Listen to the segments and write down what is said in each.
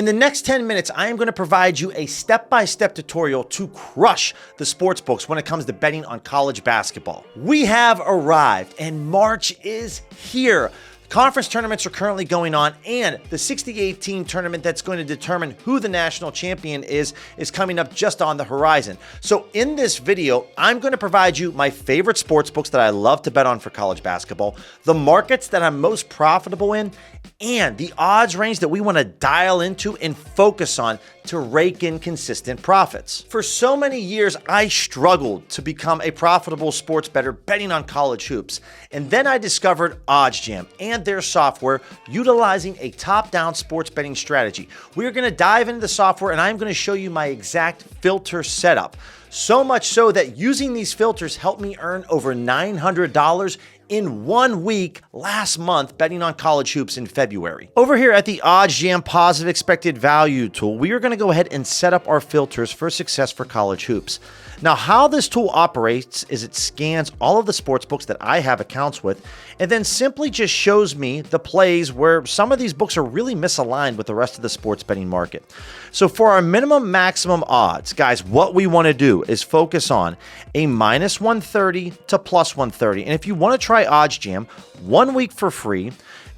In the next 10 minutes, I am going to provide you a step-by-step tutorial to crush the sports books when it comes to betting on college basketball. We have arrived and March is here. Conference tournaments are currently going on, and the 68 team tournament that's going to determine who the national champion is coming up just on the horizon. So in this video, I'm going to provide you my favorite sports books that I love to bet on for college basketball, the markets that I'm most profitable in, and the odds range that we want to dial into and focus on to rake in consistent profits. For so many years, I struggled to become a profitable sports bettor betting on college hoops. And then I discovered OddsJam and their software utilizing a top-down sports betting strategy. We're going to dive into the software and I'm going to show you my exact filter setup. So much so that using these filters helped me earn over $900 in 1 week last month betting on college hoops in February. Over here at the OddsJam Positive Expected Value tool, we are going to go ahead and set up our filters for success for college hoops. Now, how this tool operates is it scans all of the sports books that I have accounts with and then simply just shows me the plays where some of these books are really misaligned with the rest of the sports betting market. So for our minimum maximum odds, guys, what we want to do is focus on a minus 130 to plus 130. And if you want to try OddsJam 1 week for free,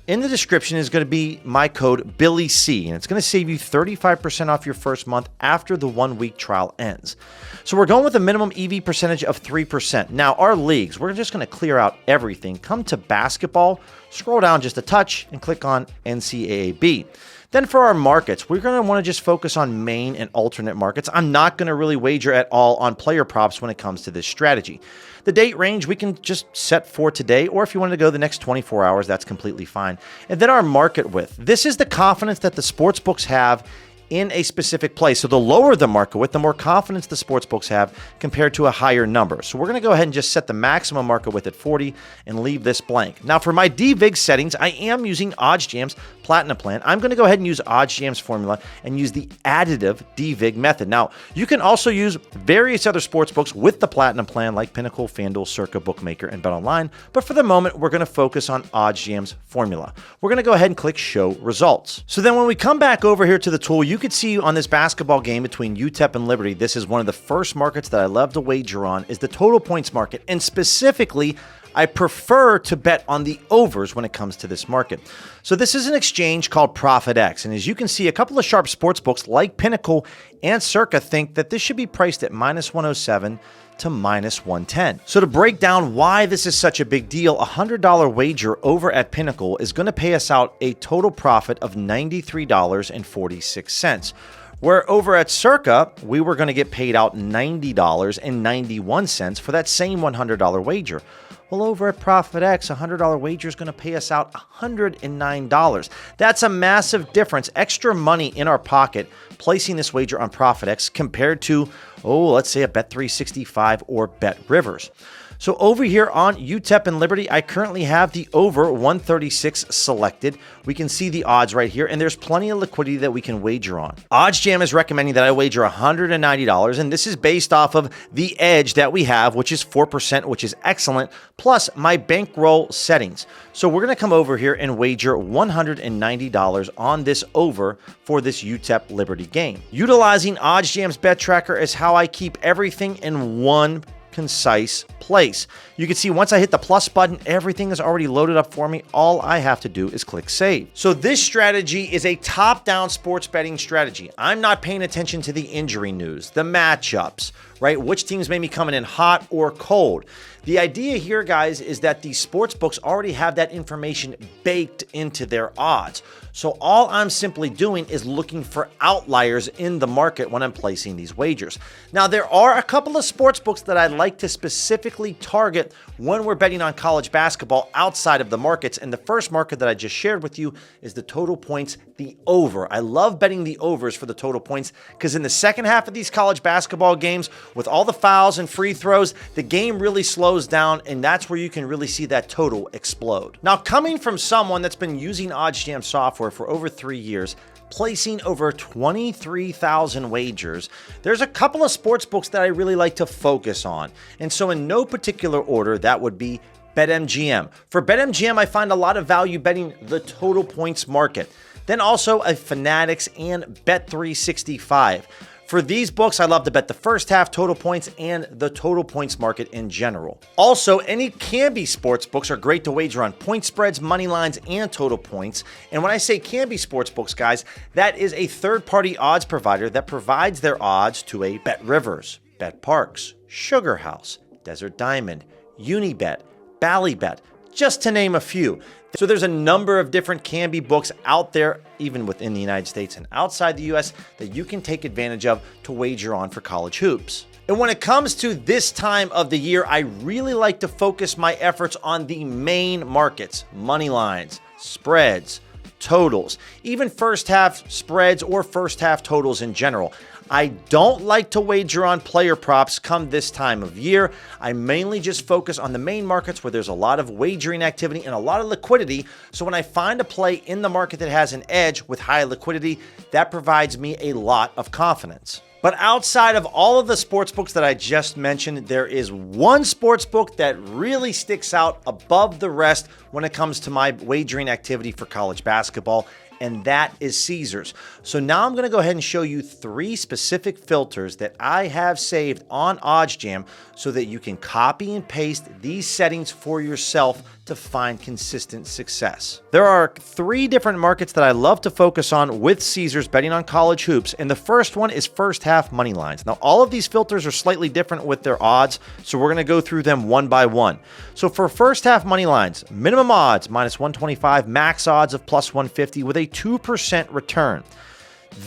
in the description is going to be my code BILLYC, and it's going to save you 35% off your first month after the 1 week trial ends. So we're going with a minimum EV percentage of 3%. Now, our leagues, we're just going to clear out everything. Come to basketball, scroll down just a touch, and click on NCAAB. Then for our markets, we're going to want to just focus on main and alternate markets. I'm not going to really wager at all on player props when it comes to this strategy. The date range we can just set for today, or if you want to go the next 24 hours, that's completely fine. And then our market width. This is the confidence that the sports books have in a specific place. So the lower the market width, the more confidence the sports books have compared to a higher number. So we're going to go ahead and just set the maximum market width at 40 and leave this blank. Now for my DVIG settings, I am using OddsJam's Platinum plan. I'm going to go ahead and use OddsJam's formula and use the additive DVIG method. Now you can also use various other sports books with the Platinum plan like Pinnacle, FanDuel, Circa, Bookmaker, and BetOnline. But for the moment, we're going to focus on OddsJam's formula. We're going to go ahead and click Show Results. So then when we come back over here to the tool, you could see on this basketball game between UTEP and Liberty, this is one of the first markets that I love to wager on is the total points market. And specifically, I prefer to bet on the overs when it comes to this market. So this is an exchange called ProfitX. And as you can see, a couple of sharp sports books like Pinnacle and Circa think that this should be priced at minus 107 to minus 110. So to break down why this is such a big deal, a $100 wager over at Pinnacle is going to pay us out a total profit of $93.46. Where over at Circa, we were going to get paid out $90.91 for that same $100 wager. Well, over at ProfitX, a $100 wager is going to pay us out $109. That's a massive difference, extra money in our pocket placing this wager on ProfitX compared to, let's say a Bet365 or BetRivers. So over here on UTEP and Liberty, I currently have the over 136 selected. We can see the odds right here, and there's plenty of liquidity that we can wager on. OddsJam is recommending that I wager $190, and this is based off of the edge that we have, which is 4%, which is excellent, plus my bankroll settings. So we're going to come over here and wager $190 on this over for this UTEP Liberty game. Utilizing OddsJam's bet tracker is how I keep everything in one concise place. You can see once I hit the plus button, everything is already loaded up for me. All I have to do is click save. So this strategy is a top-down sports betting strategy. I'm not paying attention to the injury news, the matchups, right? Which teams may be coming in hot or cold. The idea here, guys, is that these sports books already have that information baked into their odds. So all I'm simply doing is looking for outliers in the market when I'm placing these wagers. Now, there are a couple of sports books that I'd like to specifically target when we're betting on college basketball outside of the markets. And the first market that I just shared with you is the total points, the over. I love betting the overs for the total points because in the second half of these college basketball games, with all the fouls and free throws, the game really slows down, and that's where you can really see that total explode. Now, coming from someone that's been using OddsJam software for over 3 years, placing over 23,000 wagers, there's a couple of sports books that I really like to focus on. And so in no particular order, that would be BetMGM. For BetMGM, I find a lot of value betting the total points market. then also a Fanatics and Bet365. For these books, I love to bet the first half total points and the total points market in general. Also, any Canby sports books are great to wager on point spreads, money lines, and total points. And when I say Canby sports books, guys, that is a third-party odds provider that provides their odds to a Bet Rivers, Bet Parks, Sugar House, Desert Diamond, Unibet, Ballybet, just to name a few. So there's a number of different Canby books out there, even within the United States and outside the US, that you can take advantage of to wager on for college hoops. And when it comes to this time of the year, I really like to focus my efforts on the main markets, money lines, spreads, totals, even first half spreads or first half totals in general. I don't like to wager on player props come this time of year. I mainly just focus on the main markets where there's a lot of wagering activity and a lot of liquidity. So when I find a play in the market that has an edge with high liquidity, that provides me a lot of confidence. But outside of all of the sports books that I just mentioned, there is one sports book that really sticks out above the rest when it comes to my wagering activity for college basketball, and that is Caesars. So now I'm going to go ahead and show you 3 specific filters that I have saved on OddsJam so that you can copy and paste these settings for yourself to find consistent success. There are 3 different markets that I love to focus on with Caesars betting on college hoops, and the first one is first half money lines. Now, all of these filters are slightly different with their odds, so we're going to go through them one by one. So for first half money lines, minimum odds minus 125, max odds of plus 150 with a 2% return.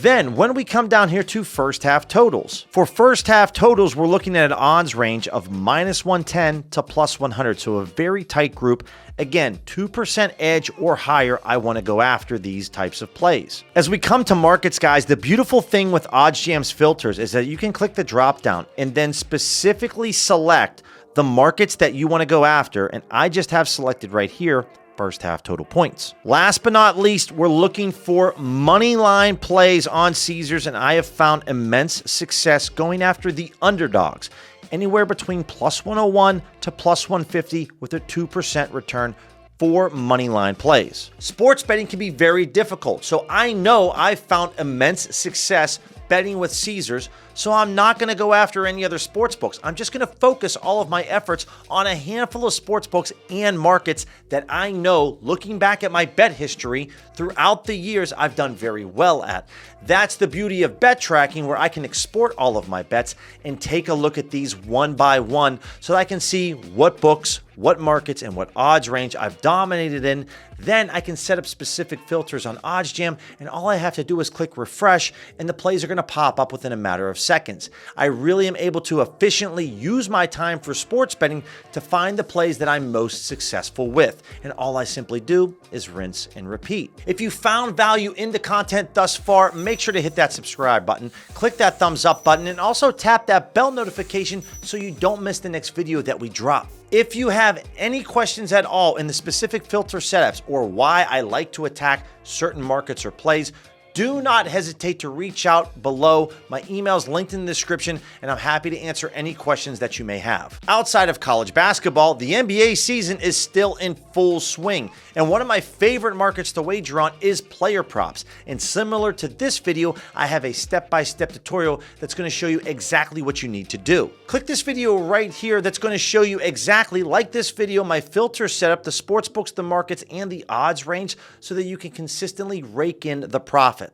Then when we come down here to first half totals, for first half totals, we're looking at an odds range of minus 110 to plus 100. So a very tight group. Again, 2% edge or higher, I want to go after these types of plays. As we come to markets, guys, the beautiful thing with OddsJam's filters is that you can click the drop down and then specifically select the markets that you want to go after. And I just have selected right here first half total points. Last but not least, we're looking for money line plays on Caesars, and I have found immense success going after the underdogs, anywhere between plus 101 to plus 150 with a 2% return for money line plays. Sports betting can be very difficult, so I know I've found immense success betting with Caesars, so I'm not going to go after any other sports books. I'm just going to focus all of my efforts on a handful of sports books and markets that I know, looking back at my bet history throughout the years, I've done very well at. That's the beauty of bet tracking, where I can export all of my bets and take a look at these one by one so that I can see what books, what markets, and what odds range I've dominated in. Then I can set up specific filters on OddsJam, and all I have to do is click refresh, and the plays are going to pop up within a matter of seconds. I really am able to efficiently use my time for sports betting to find the plays that I'm most successful with, and all I simply do is rinse and repeat. If you found value in the content thus far, make sure to hit that subscribe button, click that thumbs up button, and also tap that bell notification so you don't miss the next video that we drop. If you have any questions at all in the specific filter setups or why I like to attack certain markets or plays, do not hesitate to reach out below. My email is linked in the description, and I'm happy to answer any questions that you may have. Outside of college basketball, the NBA season is still in full swing, and one of my favorite markets to wager on is player props. And similar to this video, I have a step-by-step tutorial that's going to show you exactly what you need to do. Click this video right here that's going to show you exactly, like this video, my filter setup, the sports books, the markets, and the odds range so that you can consistently rake in the profits.